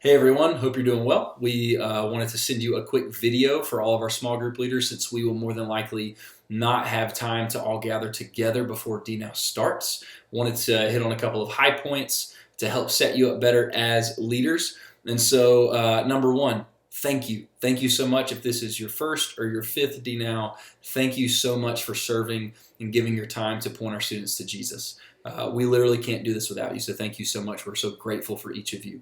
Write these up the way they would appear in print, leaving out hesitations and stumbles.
Hey everyone, hope you're doing well. We wanted to send you a quick video for all of our small group leaders since we will more than likely not have time to all gather together before DNow starts. Wanted to hit on a couple of high points to help set you up better as leaders. And so number one, thank you. Thank you so much. If this is your first or your fifth DNow, thank you so much for serving and giving your time to point our students to Jesus. We literally can't do this without you, so thank you so much. We're so grateful for each of you.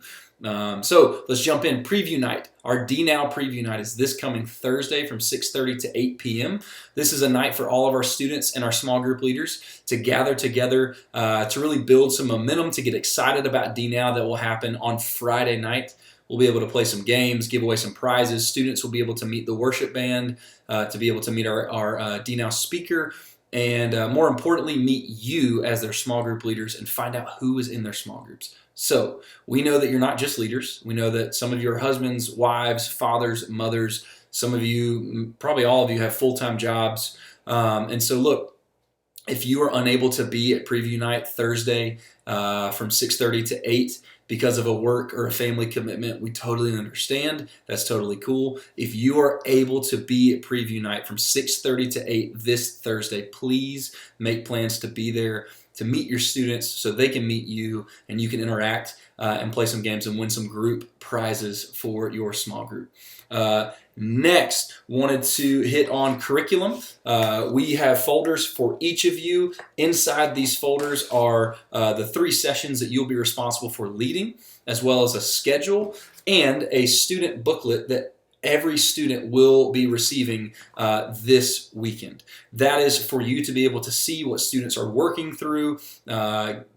So let's jump in. Preview night. Our DNow preview night is this coming Thursday from 6:30 to 8 p.m. This is a night for all of our students and our small group leaders to gather together to really build some momentum, to get excited about DNow that will happen on Friday night. We'll be able to play some games, give away some prizes. Students will be able to meet the worship band, to be able to meet our DNow speaker, and more importantly, meet you as their small group leaders and find out who is in their small groups. So we know that you're not just leaders. We know that some of you are husbands, wives, fathers, mothers. Some of you, probably all of you, have full-time jobs. And so look, if you are unable to be at preview night Thursday from 6:30 to 8 because of a work or a family commitment, we totally understand. That's totally cool. If you are able to be at preview night from 6:30 to 8 this Thursday, please make plans to be there to meet your students so they can meet you and you can interact and play some games and win some group prizes for your small group. Next, wanted to hit on curriculum. We have folders for each of you. Inside these folders are the 3 sessions that you'll be responsible for leading, as well as a schedule and a student booklet that every student will be receiving this weekend. That is for you to be able to see what students are working through,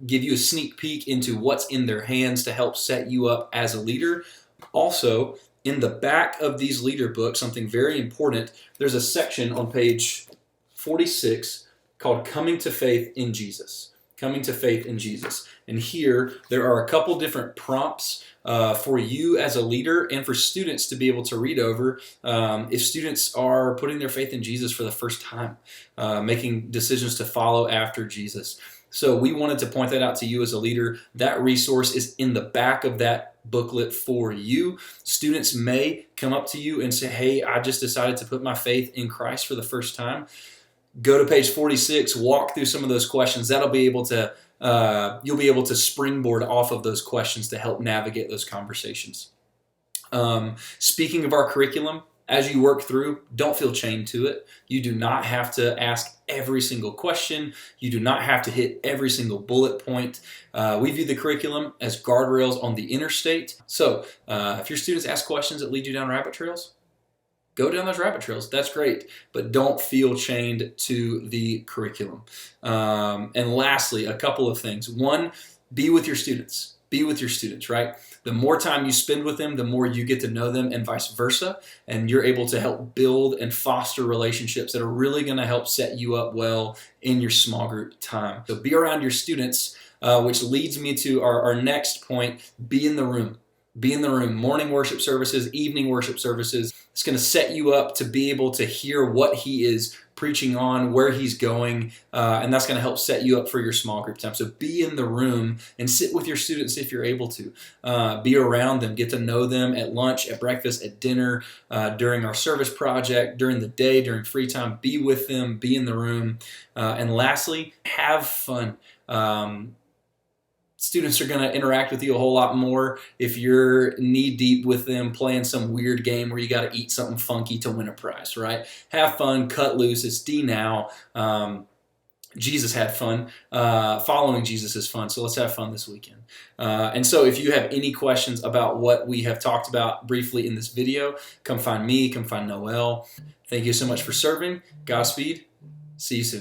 give you a sneak peek into what's in their hands to help set you up as a leader. Also, in the back of these leader books, something very important, there's a section on page 46 called Coming to Faith in Jesus. Coming to Faith in Jesus. And here, there are a couple different prompts for you as a leader and for students to be able to read over if students are putting their faith in Jesus for the first time, making decisions to follow after Jesus. So we wanted to point that out to you as a leader. That resource is in the back of that booklet for you. Students may come up to you and say, hey, I just decided to put my faith in Christ for the first time. Go to page 46, walk through some of those questions. That'll be able to, you'll be able to springboard off of those questions to help navigate those conversations. Speaking of our curriculum, as you work through, don't feel chained to it. You do not have to ask every single question. You do not have to hit every single bullet point. We view the curriculum as guardrails on the interstate. So if your students ask questions that lead you down rabbit trails, go down those rabbit trails. That's great. But don't feel chained to the curriculum. And lastly, a couple of things. One, be with your students. Be with your students, right? The more time you spend with them, the more you get to know them and vice versa. And you're able to help build and foster relationships that are really going to help set you up well in your small group time. So be around your students, which leads me to our next point, be in the room. Be in the room. Morning worship services, evening worship services. It's going to set you up to be able to hear what he is preaching on, where he's going, and that's going to help set you up for your small group time. So be in the room and sit with your students if you're able to. Be around them, get to know them at lunch, at breakfast, at dinner, during our service project, during the day, during free time. Be with them, be in the room. And lastly, have fun. Students are going to interact with you a whole lot more if you're knee-deep with them playing some weird game where you got to eat something funky to win a prize, right? Have fun, cut loose. It's DNow. Jesus had fun. Following Jesus is fun, so let's have fun this weekend. And so if you have any questions about what we have talked about briefly in this video, come find me, come find Noel. Thank you so much for serving. Godspeed. See you soon.